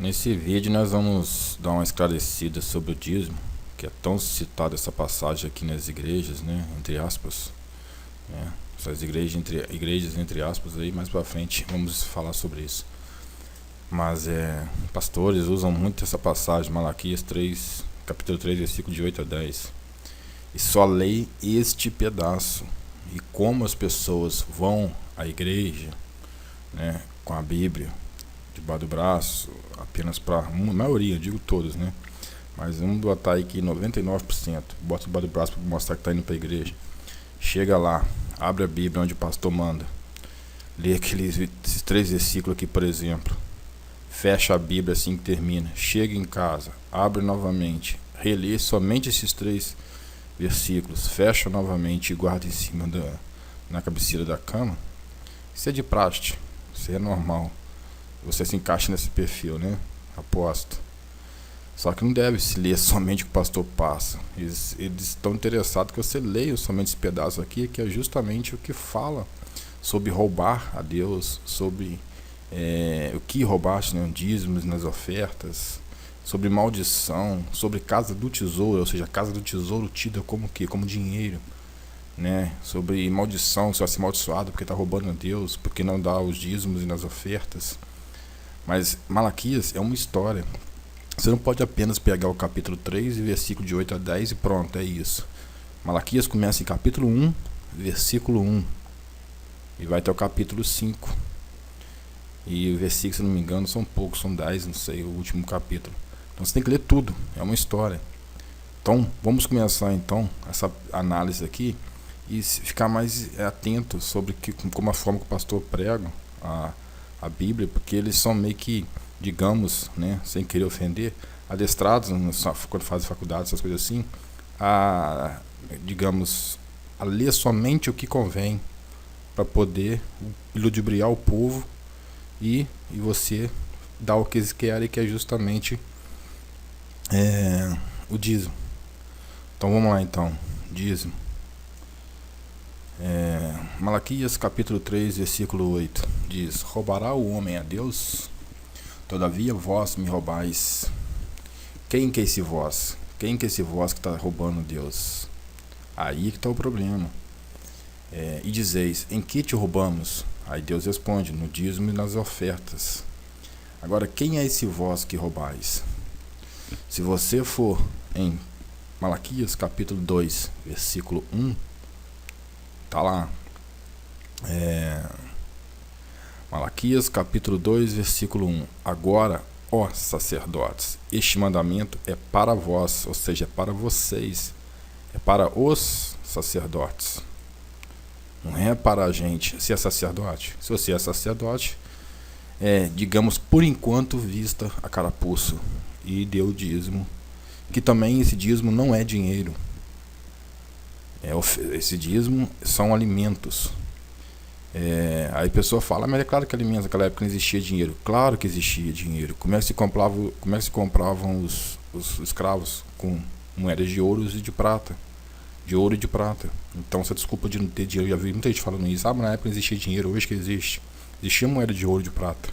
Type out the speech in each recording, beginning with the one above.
Nesse vídeo nós vamos dar uma esclarecida sobre o dízimo, que é tão citada essa passagem aqui nas igrejas, né, entre aspas, né, essas igrejas entre aspas aí, mais pra frente vamos falar sobre isso. Mas pastores usam muito essa passagem, Malaquias 3, capítulo 3, versículo de 8 a 10. E só leio este pedaço. E como as pessoas vão à igreja, né, com a Bíblia debaixo do braço, apenas para a maioria, digo todos, né? Mas vamos botar aí que 99% bota debaixo do braço para mostrar que está indo para a igreja. Chega lá, abre a Bíblia onde o pastor manda, lê esses 3 versículos aqui, por exemplo. Fecha a Bíblia assim que termina. Chega em casa, abre novamente, relê somente esses 3 versículos, fecha novamente e guarda em cima na cabeceira da cama. Isso é de praxe, isso é normal. Você se encaixa nesse perfil, né? Aposto. Só que não deve se ler somente o que o pastor passa. Eles estão interessados que você leia somente esse pedaço aqui, que é justamente o que fala sobre roubar a Deus, sobre o que roubaste, né? Dízimos nas ofertas, sobre maldição, sobre casa do tesouro, ou seja, a casa do tesouro tida como o quê? Como dinheiro, né? Sobre maldição, você vai ser amaldiçoado porque está roubando a Deus, porque não dá os dízimos e nas ofertas. Mas Malaquias é uma história. Você não pode apenas pegar o capítulo 3 e versículo de 8 a 10 e pronto, é isso. Malaquias começa em capítulo 1, versículo 1 e vai até o capítulo 5. E o versículo, se não me engano, são poucos, são 10, não sei, o último capítulo. Então você tem que ler tudo, é uma história. Então vamos começar então essa análise aqui e ficar mais atento sobre como a forma que o pastor prega a Bíblia, porque eles são meio que, digamos, né, sem querer ofender, adestrados quando fazem faculdade, essas coisas assim, digamos, a ler somente o que convém para poder ludibriar o povo e você dar o que eles querem, que é justamente o dízimo. Então vamos lá então, dízimo. Malaquias capítulo 3, versículo 8 diz: roubará o homem a Deus? Todavia vós me roubais. Quem que é esse vós? Quem que é esse vós que está roubando Deus? Aí que está o problema. E dizeis: em que te roubamos? Aí Deus responde: no dízimo e nas ofertas. Agora, quem é esse vós que roubais? Se você for em Malaquias capítulo 2, versículo 1, tá lá. Malaquias capítulo 2, versículo 1. Agora, ó sacerdotes, este mandamento é para vós, ou seja, é para vocês, é para os sacerdotes. Não é para a gente. Se é sacerdote, se você é sacerdote, digamos, por enquanto, vista a carapuço e dê o dízimo, que também esse dízimo não é dinheiro. Esse dízimo são alimentos. Aí a pessoa fala: mas é claro que alimentos naquela época não existia dinheiro. Claro que existia dinheiro. Como é que se compravam os escravos? Com moedas de ouro e de prata. De ouro e de prata. Então essa desculpa de não ter dinheiro, já vi muita gente falando isso. Mas na época não existia dinheiro, hoje que existe. Existia moeda de ouro e de prata.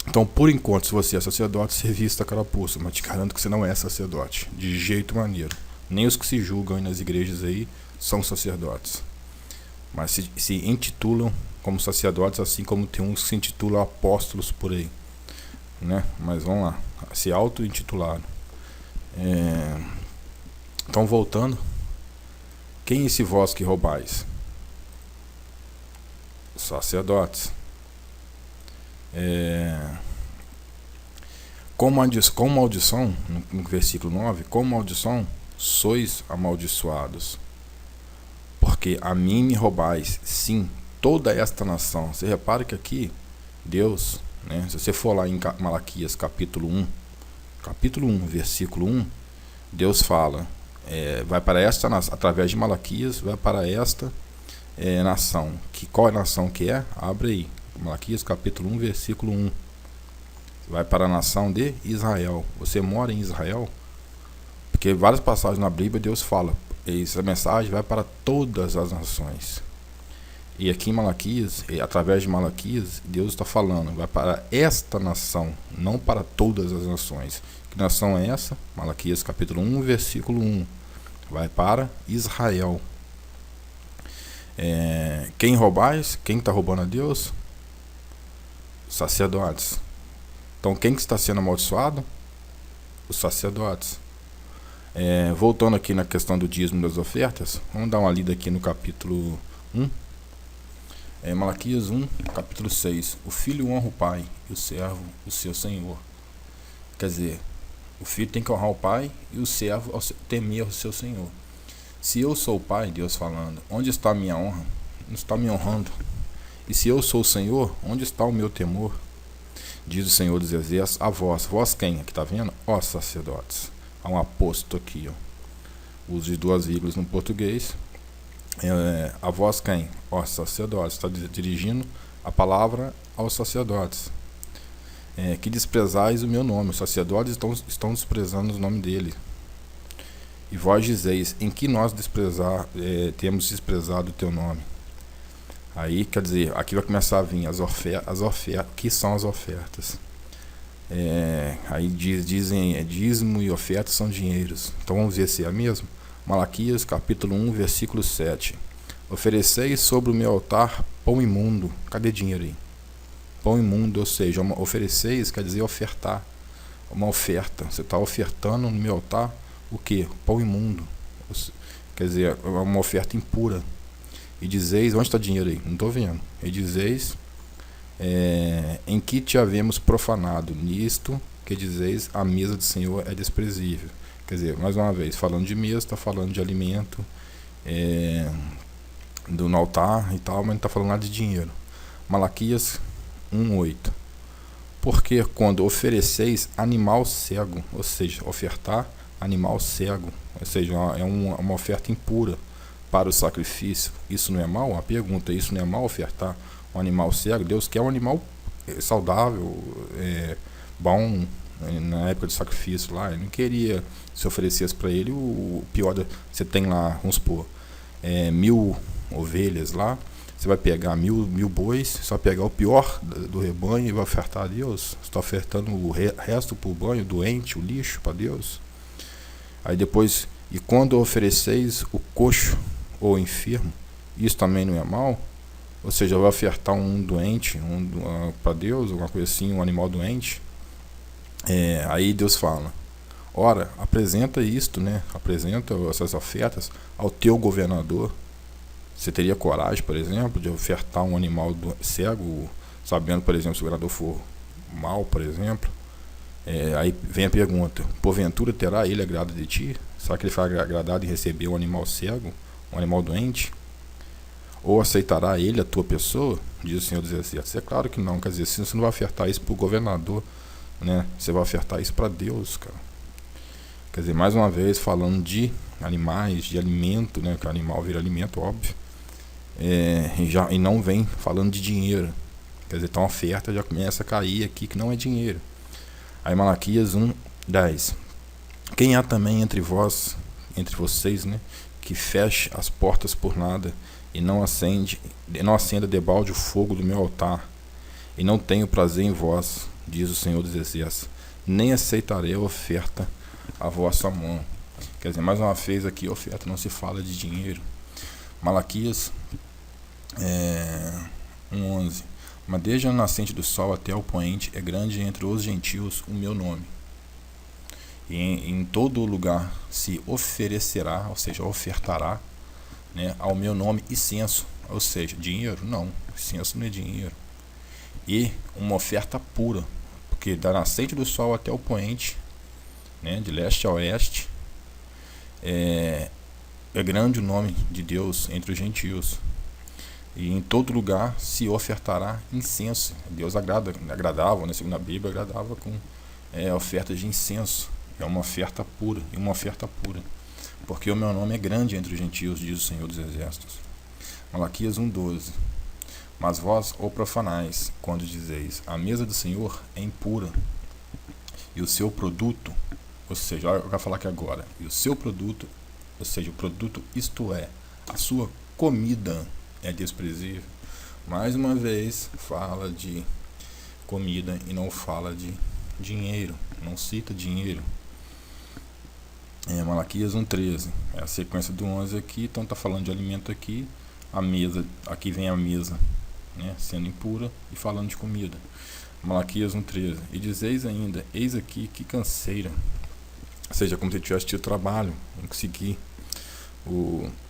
Então, por enquanto, se você é sacerdote, você vista a carapuça, mas te garanto que você não é sacerdote, de jeito maneiro. Nem os que se julgam aí nas igrejas aí são sacerdotes, mas se intitulam como sacerdotes, assim como tem uns que se intitulam apóstolos por aí, né? Mas vamos lá, se auto-intitularam. Então, voltando, quem é esse vós que roubais? Sacerdotes. Com maldição, no versículo 9, com maldição sois amaldiçoados, porque a mim me roubais, sim, toda esta nação. Você repara que aqui Deus, né, se você for lá em Malaquias capítulo 1, versículo 1, Deus fala, vai para esta nação, através de Malaquias, vai para esta nação. Qual é a nação que é? Abre aí, Malaquias capítulo 1, versículo 1. Vai para a nação de Israel. Você mora em Israel? Porque várias passagens na Bíblia Deus fala: essa mensagem vai para todas as nações. E aqui em Malaquias, através de Malaquias, Deus está falando, vai para esta nação, não para todas as nações. Que nação é essa? Malaquias capítulo 1, versículo 1. Vai para Israel. Quem roubais? Quem está roubando a Deus? Sacerdotes. Então quem que está sendo amaldiçoado? Os sacerdotes. Voltando aqui na questão do dízimo das ofertas, vamos dar uma lida aqui no capítulo 1. Malaquias 1, capítulo 6. O filho honra o pai e o servo o seu senhor. Quer dizer, o filho tem que honrar o pai e o servo temer o seu senhor. Se eu sou o pai, Deus falando, onde está a minha honra? Não está me honrando. E se eu sou o Senhor, onde está o meu temor? Diz o Senhor dos Exércitos a vós. Vós quem? Aqui está vendo? Ó sacerdotes. Há um aposto aqui, ó. Uso de 2 vírgulas no português. A vós quem? Ó sacerdotes. Está dirigindo a palavra aos sacerdotes. Que desprezais o meu nome. Os sacerdotes estão desprezando o nome dele. E vós dizeis, em que nós temos desprezado o teu nome? Aí, quer dizer, aqui vai começar a vir as ofertas. Que são as ofertas? Aí dizem, dízimo e ofertas são dinheiros. Então vamos ver se é mesmo. Malaquias capítulo 1, versículo 7. Ofereceis sobre o meu altar pão imundo. Cadê dinheiro aí? Pão imundo, ou seja, ofereceis quer dizer ofertar. Uma oferta. Você está ofertando no meu altar o que? Pão imundo. Quer dizer, é uma oferta impura. E dizeis, onde está dinheiro aí? Não estou vendo. E dizeis, em que te havemos profanado? Nisto que dizeis, a mesa do Senhor é desprezível. Quer dizer, mais uma vez, falando de mesa, está falando de alimento, no altar e tal, mas não está falando nada de dinheiro. Malaquias 1:8. Porque quando ofereceis animal cego, ou seja, ofertar animal cego, ou seja, é uma oferta impura para o sacrifício, isso não é mal? Uma pergunta, isso não é mal ofertar um animal cego? Deus quer um animal saudável, bom, na época do sacrifício lá, ele não queria se oferecesse para ele o pior, você tem lá, vamos supor, 1000 ovelhas lá, você vai pegar 1000 bois, você vai pegar o pior do rebanho e vai ofertar a Deus. Você está ofertando o resto para o banho, doente, o lixo para Deus. Aí depois, e quando ofereceis o coxo ou enfermo, isso também não é mal? Ou seja, vai ofertar um doente para Deus, alguma coisa assim, um animal doente. Aí Deus fala, ora, apresenta isto, né? Apresenta essas ofertas ao teu governador. Você teria coragem, por exemplo, de ofertar um animal cego, sabendo, por exemplo, se o governador for mal, por exemplo? Aí vem a pergunta, porventura terá ele agrado de ti? Será que ele foi agradado em receber um animal cego, um animal doente? Ou aceitará ele a tua pessoa? Diz o Senhor dos Exércitos. É claro que não, quer dizer, você não vai ofertar isso para o governador, né? Você vai ofertar isso para Deus, cara. Quer dizer, mais uma vez, falando de animais, de alimento, né? Que o animal vira alimento, óbvio. E não vem falando de dinheiro. Quer dizer, então a oferta já começa a cair aqui, que não é dinheiro. Aí Malaquias 1:10. Quem há também entre vocês, né, que feche as portas por nada e não acenda debalde o fogo do meu altar, e não tenho prazer em vós, diz o Senhor dos Exércitos, nem aceitarei a oferta à vossa mão. Quer dizer, mais uma vez aqui, a oferta não se fala de dinheiro. Malaquias 1:11. Mas desde a nascente do sol até o poente é grande entre os gentios o meu nome. E em todo lugar se oferecerá, ou seja, ofertará, né, ao meu nome incenso, ou seja, dinheiro? Não, incenso não é dinheiro. E uma oferta pura, porque da nascente do sol até o poente, né, de leste a oeste, é grande o nome de Deus entre os gentios. E em todo lugar se ofertará incenso. Deus agradava, né, segundo a Bíblia, agradava com ofertas de incenso. É uma oferta pura, e uma oferta pura. Porque o meu nome é grande entre os gentios, diz o Senhor dos Exércitos. Malaquias 1:12. Mas vós o profanais, quando dizeis, a mesa do Senhor é impura, e o seu produto, ou seja, eu vou falar aqui agora, e o seu produto, ou seja, o produto, isto é, a sua comida, é desprezível. Mais uma vez fala de comida e não fala de dinheiro, não cita dinheiro. Malaquias 1,13, é a sequência do 11 aqui, então está falando de alimento aqui, a mesa, aqui vem a mesa, né, sendo impura e falando de comida. Malaquias 1,13, e dizeis ainda, eis aqui que canseira, ou seja, como se tivesse tido trabalho em conseguir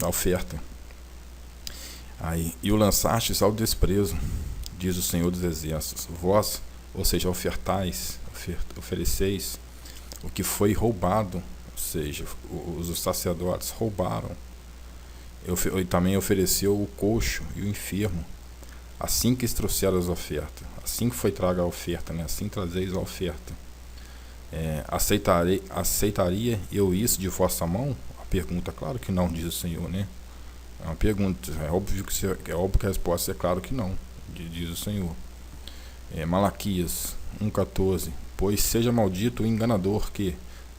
a oferta. Aí, e o lançastes ao desprezo, diz o Senhor dos Exércitos, vós, ou seja, ofereceis o que foi roubado, ou seja, os sacerdotes roubaram. E também ofereceu o coxo e o enfermo, assim que trouxeram as ofertas, assim que foi traga a oferta, né? Assim trazeis a oferta. Aceitaria eu isso de vossa mão? A pergunta, claro que não, diz o Senhor, né? É uma pergunta, é óbvio que a resposta é claro que não, diz o Senhor. Malaquias 1,14, pois seja maldito o enganador que,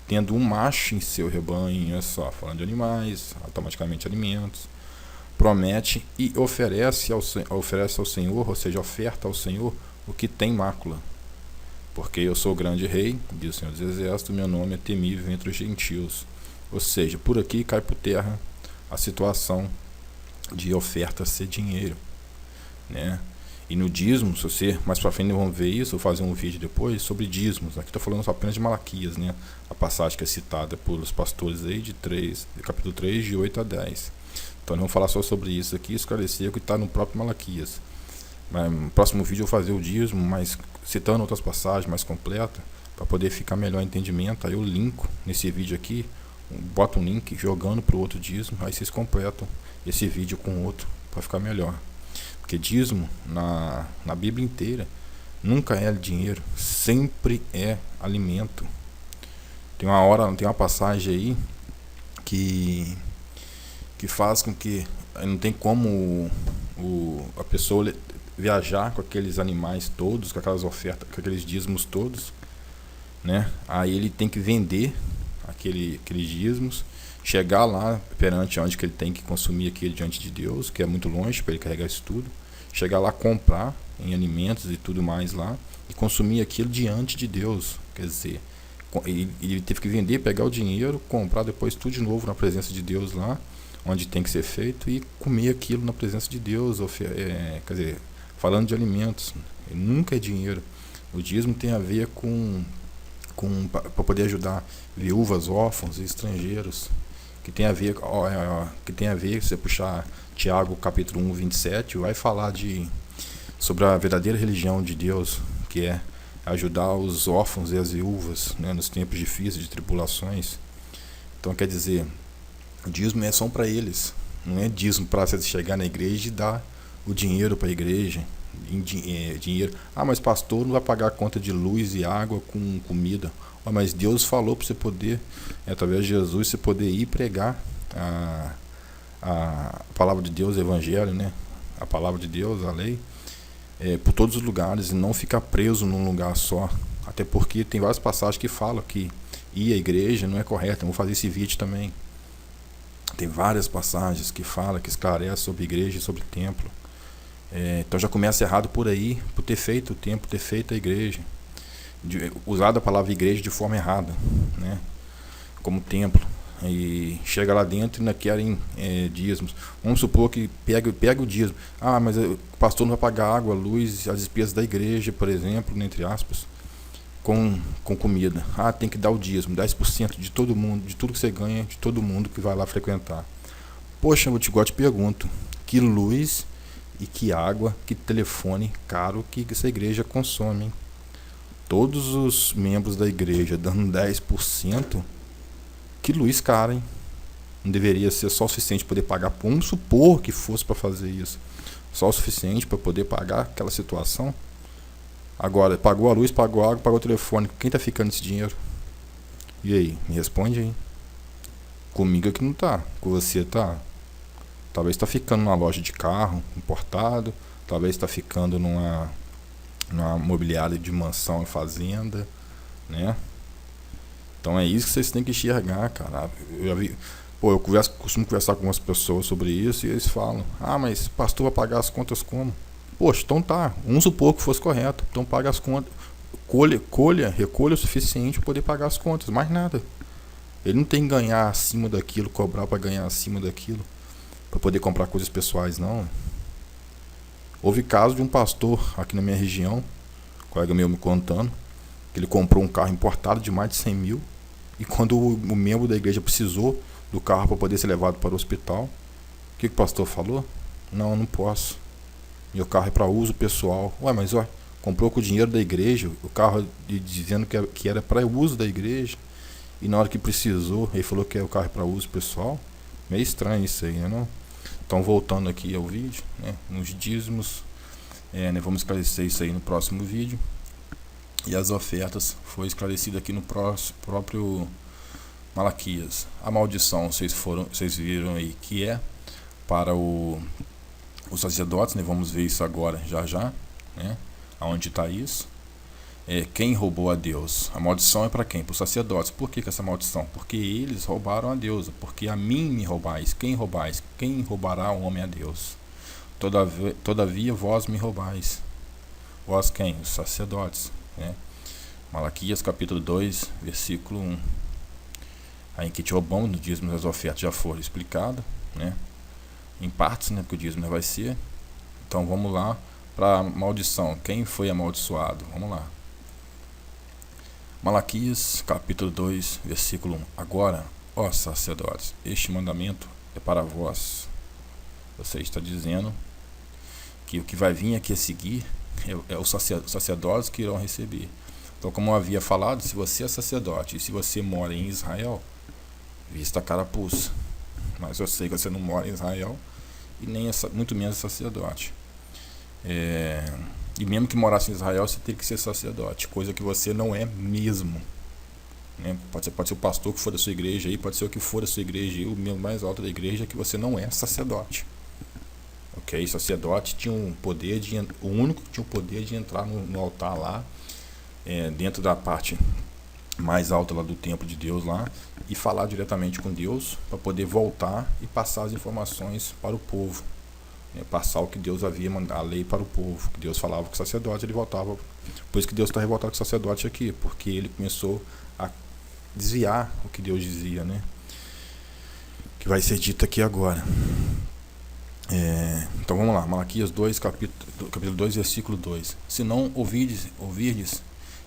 tendo um macho em seu rebanho, é só, falando de animais, automaticamente alimentos, promete e oferece ao Senhor, ou seja, oferta ao Senhor o que tem mácula. Porque eu sou o grande rei, diz o Senhor dos Exércitos, meu nome é temível entre os gentios. Ou seja, por aqui cai por terra a situação de oferta ser dinheiro, né? E no dízimo, se você, mais para frente vamos ver isso, vou fazer um vídeo depois sobre dízimos. Aqui estou falando só apenas de Malaquias, né? A passagem que é citada pelos pastores aí de capítulo 3, de 8 a 10. Então nós vamos falar só sobre isso aqui, esclarecer o que está no próprio Malaquias. Mas no próximo vídeo eu vou fazer o dízimo, mas citando outras passagens mais completas, para poder ficar melhor entendimento. Aí eu linko nesse vídeo aqui, boto um link jogando para o outro dízimo, aí vocês completam esse vídeo com outro para ficar melhor. Porque dízimo na Bíblia inteira nunca é dinheiro, sempre é alimento. Tem uma passagem aí que faz com que não tem como a pessoa viajar com aqueles animais todos, com aquelas ofertas, com aqueles dízimos todos, né? Aí ele tem que vender aqueles dízimos, chegar lá perante onde que ele tem que consumir aquilo diante de Deus, que é muito longe para ele carregar isso tudo, chegar lá, comprar em alimentos e tudo mais lá, e consumir aquilo diante de Deus. Quer dizer, ele teve que vender, pegar o dinheiro, comprar depois tudo de novo na presença de Deus lá, onde tem que ser feito, e comer aquilo na presença de Deus. Quer dizer, falando de alimentos, nunca é dinheiro. O dízimo tem a ver para poder ajudar viúvas, órfãos e estrangeiros, que tem a ver, se você puxar Tiago capítulo 1, 27, vai falar sobre a verdadeira religião de Deus, que é ajudar os órfãos e as viúvas, né, nos tempos difíceis de tribulações. Então quer dizer, o dízimo é só para eles, não é dízimo para você chegar na igreja e dar o dinheiro para a igreja, dinheiro. Mas pastor não vai pagar a conta de luz e água com comida. Mas Deus falou para você poder, através de Jesus, você poder ir pregar a palavra de Deus, o evangelho, né? A palavra de Deus, a lei, por todos os lugares, e não ficar preso num lugar só. Até porque tem várias passagens que falam que ir à igreja não é correto. Eu vou fazer esse vídeo também. Tem várias passagens que falam, que esclarecem sobre igreja e sobre templo. Então já começa errado por aí, por ter feito o templo, ter feito a igreja, usado a palavra igreja de forma errada, né? Como templo. E chega lá dentro e ainda querem dízimos. Vamos supor que pega o dízimo. Mas o pastor não vai pagar água, luz, as despesas da igreja, por exemplo, entre aspas, com comida. Tem que dar o dízimo, 10% de todo mundo, de tudo que você ganha, de todo mundo que vai lá frequentar. Poxa, eu te pergunto, que luz e que água, que telefone caro que essa igreja consome, hein? Todos os membros da igreja dando 10%, que luz cara, hein? Não deveria ser só o suficiente para poder pagar? Vamos supor que fosse para fazer isso, só o suficiente para poder pagar aquela situação. Agora, pagou a luz, pagou a água, pagou o telefone, quem está ficando esse dinheiro? E aí, me responde aí. Comigo é que não tá, com você tá. Talvez está ficando numa loja de carro importado, talvez está ficando numa mobiliária de mansão e fazenda, né? Então é isso que vocês têm que enxergar, cara. Eu já vi Pô, eu costumo conversar com algumas pessoas sobre isso e eles falam: ah, mas o pastor vai pagar as contas como? Poxa, então tá, vamos supor que fosse correto, então paga as contas, recolha o suficiente para poder pagar as contas, mais nada. Ele não tem que ganhar acima daquilo, cobrar para ganhar acima daquilo, para poder comprar coisas pessoais, não. Houve caso de um pastor aqui na minha região, um colega meu me contando, que ele comprou um carro importado de mais de 100 mil, e quando o membro da igreja precisou do carro para poder ser levado para o hospital, o que o pastor falou? Não, não posso. Meu carro é para uso pessoal. Ué, mas ó, comprou com o dinheiro da igreja, o carro dizendo que era para uso da igreja, e na hora que precisou, ele falou que o carro é para uso pessoal. Meio estranho isso aí, né? Não? Então, voltando aqui ao vídeo, né, nos dízimos, né, vamos esclarecer isso aí no próximo vídeo. E as ofertas foi esclarecido aqui no próprio Malaquias. A maldição, vocês viram aí que é para os sacerdotes, né? Vamos ver isso agora, já, né? Aonde está isso? Quem roubou a Deus? A maldição é para quem? Para os sacerdotes. Por que essa maldição? Porque eles roubaram a Deus. Porque a mim me roubais. Quem roubais? Quem roubará o homem a Deus? Todavia vós me roubais. Vós quem? Os sacerdotes, né? Malaquias capítulo 2, versículo 1. Aí que te roubamos no dízimo das ofertas já foram explicado, né? Em partes, né? Porque o dízimo vai ser. Então vamos lá para a maldição. Quem foi amaldiçoado? Vamos lá. Malaquias capítulo 2, versículo 1. Agora, ó sacerdotes, este mandamento é para vós. Você está dizendo que o que vai vir aqui a seguir é os sacerdotes que irão receber. Então, como eu havia falado, se você é sacerdote e se você mora em Israel, vista a carapuça. Mas eu sei que você não mora em Israel e nem muito menos sacerdote. E mesmo que morasse em Israel, você tem que ser sacerdote, coisa que você não é mesmo, né? Pode ser o pastor que for da sua igreja aí, pode ser o que for da sua igreja aí, o membro mais alto da igreja, que você não é sacerdote. Ok? Sacerdote tinha o único que tinha o poder de entrar no altar lá, dentro da parte mais alta lá do templo de Deus lá, e falar diretamente com Deus, para poder voltar e passar as informações para o povo. Passar o que Deus havia mandado, a lei para o povo, que Deus falava com o sacerdote, ele voltava. Por isso que Deus está revoltado com o sacerdote aqui, porque ele começou a desviar o que Deus dizia, né? Que vai ser dito aqui agora. Então vamos lá, Malaquias 2, capítulo 2, versículo 2. Se não ouvirdes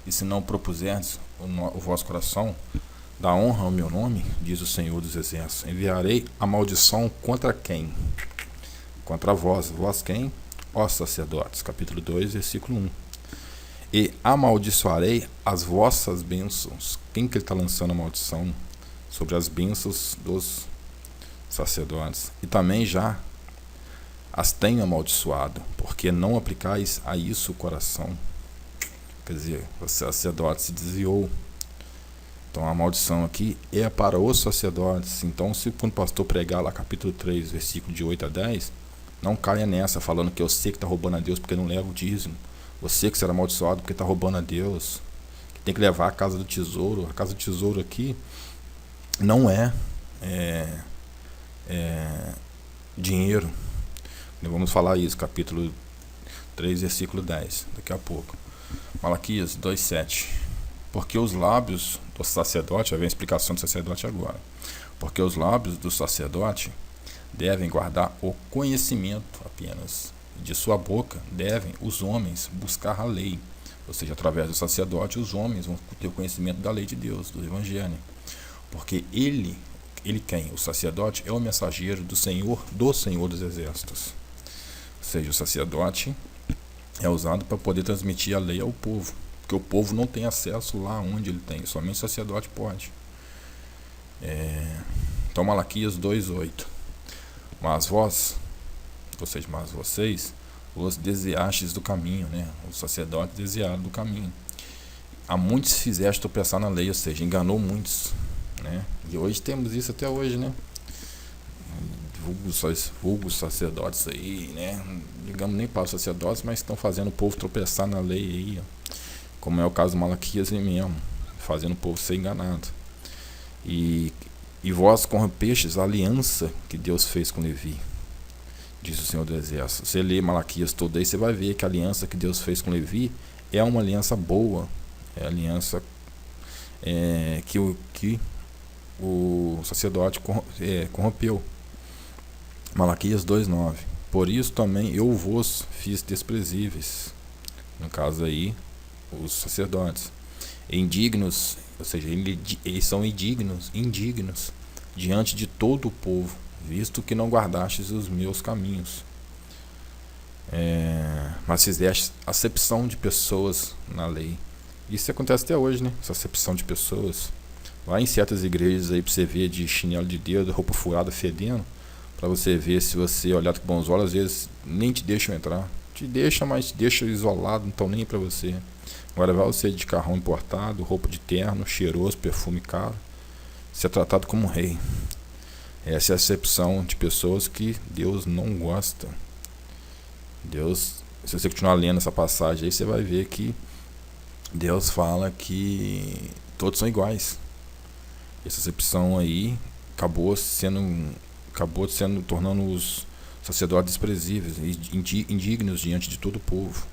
e se não propuserdes o vosso coração, da honra ao meu nome, diz o Senhor dos Exércitos, enviarei a maldição contra quem? Contra vós. Vós quem? Ó sacerdotes. Capítulo 2, versículo 1. E amaldiçoarei as vossas bênçãos. Quem que ele está lançando a maldição? Sobre as bênçãos dos sacerdotes. E também já as tenho amaldiçoado, porque não aplicais a isso o coração. Quer dizer, o sacerdote se desviou. Então a maldição aqui é para os sacerdotes. Então, se quando o pastor pregar lá capítulo 3, versículo de 8 a 10, não caia nessa, falando que eu sei que está roubando a Deus porque não leva o dízimo. Você que será amaldiçoado porque está roubando a Deus. Que tem que levar a casa do tesouro. A casa do tesouro aqui não é dinheiro. Vamos falar isso, capítulo 3, versículo 10, daqui a pouco. Malaquias 2, 7. Porque os lábios do sacerdote, já vem a explicação do sacerdote agora. Porque os lábios do sacerdote devem guardar o conhecimento apenas. De sua boca devem os homens buscar a lei. Ou seja, através do sacerdote, os homens vão ter o conhecimento da lei de Deus, do Evangelho. Porque ele quem? O sacerdote é o mensageiro do Senhor dos Exércitos. Ou seja, o sacerdote é usado para poder transmitir a lei ao povo. Porque o povo não tem acesso lá onde ele tem. Somente o sacerdote pode. Então, Malaquias 2:8. Mas vós, ou seja, mas vocês, os desviastes do caminho, né? Os sacerdotes desviaram do caminho. A muitos fizeste tropeçar na lei, ou seja, enganou muitos, né? E hoje temos isso até hoje, né? Vulgos sacerdotes aí, né? Digamos nem para os sacerdotes, mas estão fazendo o povo tropeçar na lei aí, ó. Como é o caso de Malaquias mesmo, fazendo o povo ser enganado. E E vós corrompestes a aliança que Deus fez com Levi, diz o Senhor do Exército. Você lê Malaquias todo aí, você vai ver que a aliança que Deus fez com Levi é uma aliança boa, é a aliança que o sacerdote corrompeu. Malaquias 2:9. Por isso também eu vos fiz desprezíveis, no caso aí, os sacerdotes, indignos, ou seja, eles são indignos diante de todo o povo, visto que não guardastes os meus caminhos, mas fizeste acepção de pessoas na lei. Isso acontece até hoje, né? Essa acepção de pessoas. Vai em certas igrejas aí pra você ver, de chinelo de dedo, roupa furada, fedendo, para você ver, se você olhar com bons olhos, às vezes nem te deixam entrar. Te deixa, mas te deixa isolado, não estão nem para você. Agora vai você de carrão importado, roupa de terno, cheiroso, perfume caro, ser tratado como um rei. Essa é a acepção de pessoas que Deus não gosta. Deus, se você continuar lendo essa passagem aí, você vai ver que Deus fala que todos são iguais. Essa acepção aí acabou tornando os sacerdotes desprezíveis e indignos diante de todo o povo,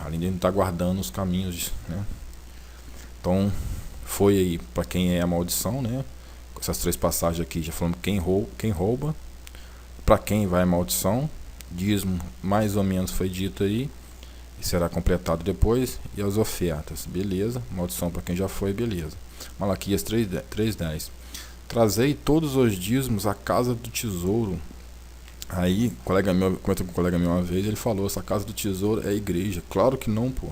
além de não estar guardando os caminhos, né? Então foi aí para quem é a maldição, né? Essas três passagens aqui já falando quem rouba, para quem vai a maldição, dízimo mais ou menos foi dito aí, e será completado depois, e as ofertas, beleza, maldição para quem já foi, beleza. Malaquias 3:10. Trazei todos os dízimos à casa do tesouro. Aí, comenta com um colega meu uma vez, ele falou, essa casa do tesouro é a igreja. Claro que não, pô.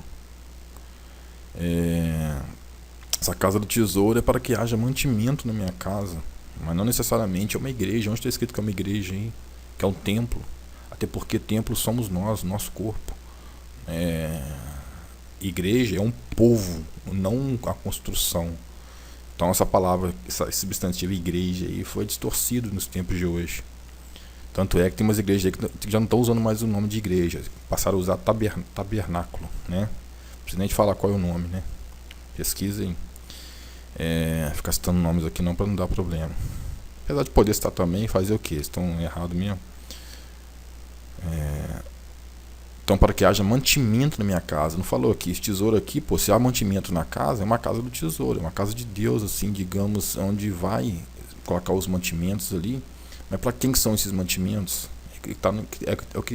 Essa casa do tesouro é para que haja mantimento na minha casa, mas não necessariamente é uma igreja. Onde está escrito que é uma igreja aí? Que é um templo. Até porque templo somos nós, nosso corpo. Igreja é um povo, não a construção. Então essa palavra, esse substantivo igreja aí foi distorcido nos tempos de hoje. Tanto é que tem umas igrejas aí que já não estão usando mais o nome de igreja, passaram a usar tabernáculo, né? Não precisa nem de falar qual é o nome, né? Pesquisem. Ficar citando nomes aqui não, para não dar problema. Apesar de poder citar também, fazer o que? Estão errados mesmo. Então, para que haja mantimento na minha casa. Não falou aqui, esse tesouro aqui, pô, se há mantimento na casa, é uma casa do tesouro, é uma casa de Deus, assim, digamos, onde vai colocar os mantimentos ali. Mas para quem são esses mantimentos?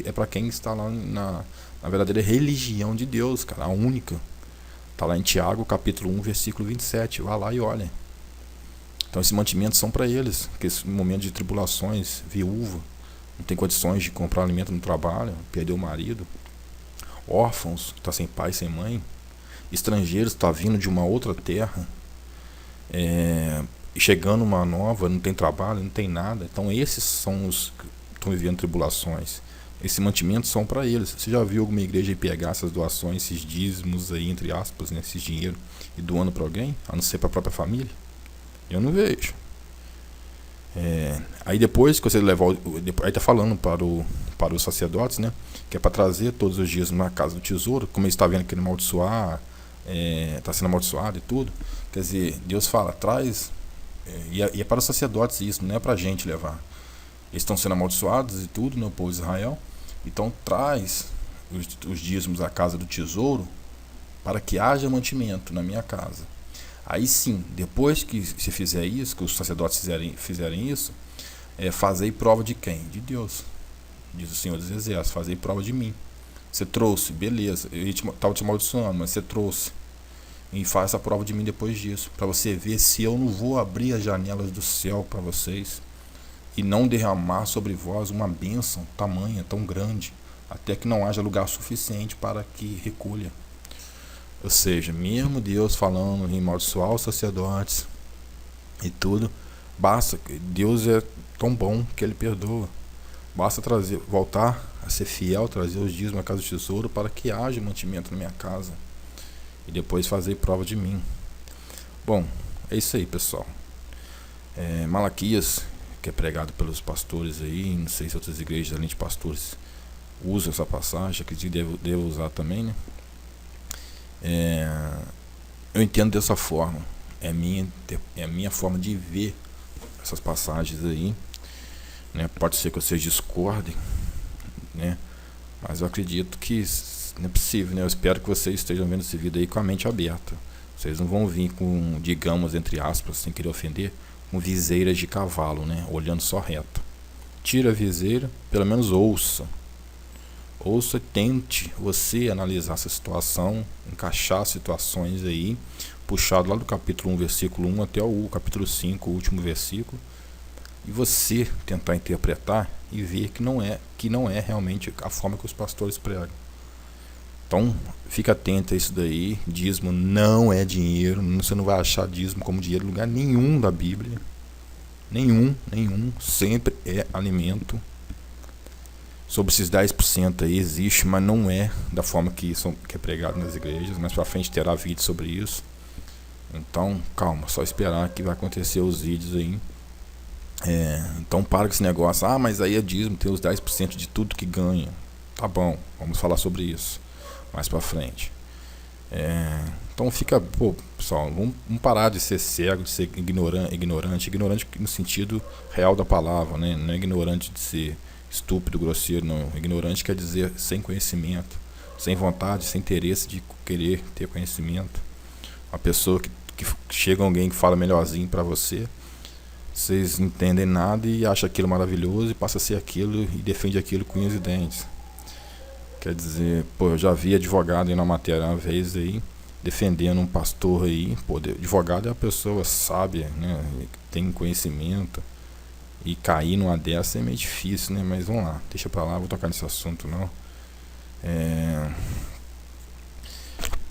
É para quem está lá na verdadeira religião de Deus, cara, a única. Está lá em Tiago, capítulo 1, versículo 27. Vai lá e olha. Então, esses mantimentos são para eles, porque esse momento de tribulações, viúva, não tem condições de comprar alimento no trabalho, perdeu o marido, órfãos, está sem pai, sem mãe, estrangeiros, está vindo de uma outra terra, chegando uma nova, não tem trabalho, não tem nada. Então esses são os que estão vivendo tribulações. Esses mantimentos são para eles. Você já viu alguma igreja aí pegar essas doações, esses dízimos aí, entre aspas, né, esses dinheiro, e doando para alguém, a não ser para a própria família? Eu não vejo. Aí depois que você levar, aí está falando para os sacerdotes, né, que é para trazer todos os dias na casa do tesouro, como ele está vendo que ele amaldiçoar, está sendo amaldiçoado e tudo. Quer dizer, Deus fala, traz, e é para os sacerdotes isso, não é para a gente levar. Eles estão sendo amaldiçoados e tudo, no povo de Israel. Então traz os dízimos à casa do tesouro para que haja mantimento na minha casa. Aí sim, depois que se fizer isso, que os sacerdotes fizerem isso, fazei prova de quem? De Deus. Diz o Senhor dos Exércitos, fazei prova de mim. Você trouxe, beleza, eu estava te amaldiçoando, mas você trouxe. E faz essa prova de mim depois disso, para você ver se eu não vou abrir as janelas do céu para vocês e não derramar sobre vós uma bênção tamanha, tão grande, até que não haja lugar suficiente para que recolha. Ou seja, mesmo Deus falando em amaldiçoar os sacerdotes e tudo, basta, Deus é tão bom que Ele perdoa. Basta voltar a ser fiel, trazer os dízimos à casa do tesouro para que haja mantimento na minha casa. E depois fazer prova de mim. Bom, é isso aí, pessoal. Malaquias, que é pregado pelos pastores aí, não sei se outras igrejas além de pastores usam essa passagem, acredito que devo usar também, né? Eu entendo dessa forma. É a minha forma de ver essas passagens aí, né? Pode ser que vocês discordem, né? Mas eu acredito que não é possível, né? Eu espero que vocês estejam vendo esse vídeo aí com a mente aberta. Vocês não vão vir com, digamos, entre aspas, sem querer ofender, com viseiras de cavalo, né? Olhando só reto. Tira a viseira, pelo menos ouça. Ouça e tente você analisar essa situação, encaixar situações aí, puxado lá do capítulo 1, versículo 1 até o capítulo 5, o último versículo, e você tentar interpretar e ver que não é realmente a forma que os pastores pregam. Então, fica atento a isso daí. Dízimo não é dinheiro, você não vai achar dízimo como dinheiro em lugar nenhum da Bíblia. Nenhum, sempre é alimento. Sobre esses 10% aí existe, mas não é da forma que é pregado nas igrejas. Mais pra frente terá vídeo sobre isso. Então, calma, só esperar que vai acontecer os vídeos aí. Então para com esse negócio, mas aí é dízimo, tem os 10% de tudo que ganha. Tá bom, vamos falar sobre isso mais pra frente. Então fica, pessoal, vamos parar de ser cego, de ser ignorante no sentido real da palavra, né? Não é ignorante de ser estúpido, grosseiro, não. Ignorante quer dizer sem conhecimento, sem vontade, sem interesse de querer ter conhecimento. Uma pessoa que chega alguém que fala melhorzinho pra você, vocês não entendem nada e acham aquilo maravilhoso e passa a ser aquilo e defende aquilo com unhas e dentes. Quer dizer, eu já vi advogado aí na matéria uma vez aí, defendendo um pastor aí. Advogado é a pessoa sábia, né? Tem conhecimento. E cair numa dessa é meio difícil, né? Mas vamos lá, deixa pra lá, vou tocar nesse assunto não.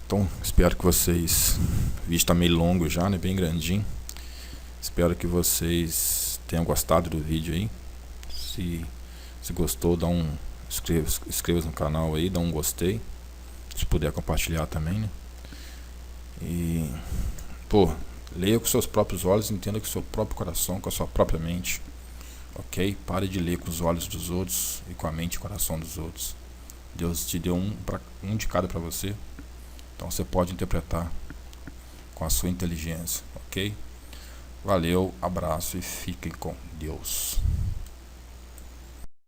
Então, espero que vocês... O vídeo tá meio longo já, né? Bem grandinho. Espero que vocês tenham gostado do vídeo aí. Se gostou, dá um... Inscreva-se no canal aí, dá um gostei. Se puder compartilhar também, né? E... leia com seus próprios olhos, entenda com o seu próprio coração, com a sua própria mente. Ok? Pare de ler com os olhos dos outros e com a mente e o coração dos outros. Deus te deu um de cada para você. Então você pode interpretar com a sua inteligência. Ok? Valeu, abraço e fiquem com Deus.